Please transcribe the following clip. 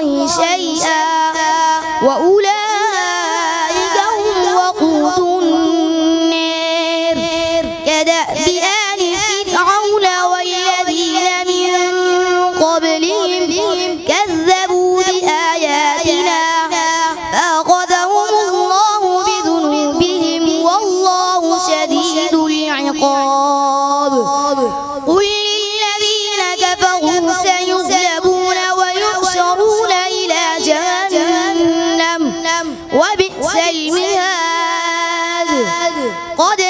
الله شيئا وأولئك هم وقود النار كدأب آل فرعون والذين من قبلهم كذبوا بآياتنا فأخذهم الله بذنوبهم والله شديد العقاب قل للذين كفروا سيغلبون ويحشرون إلى جهنم وبئس المهاد قد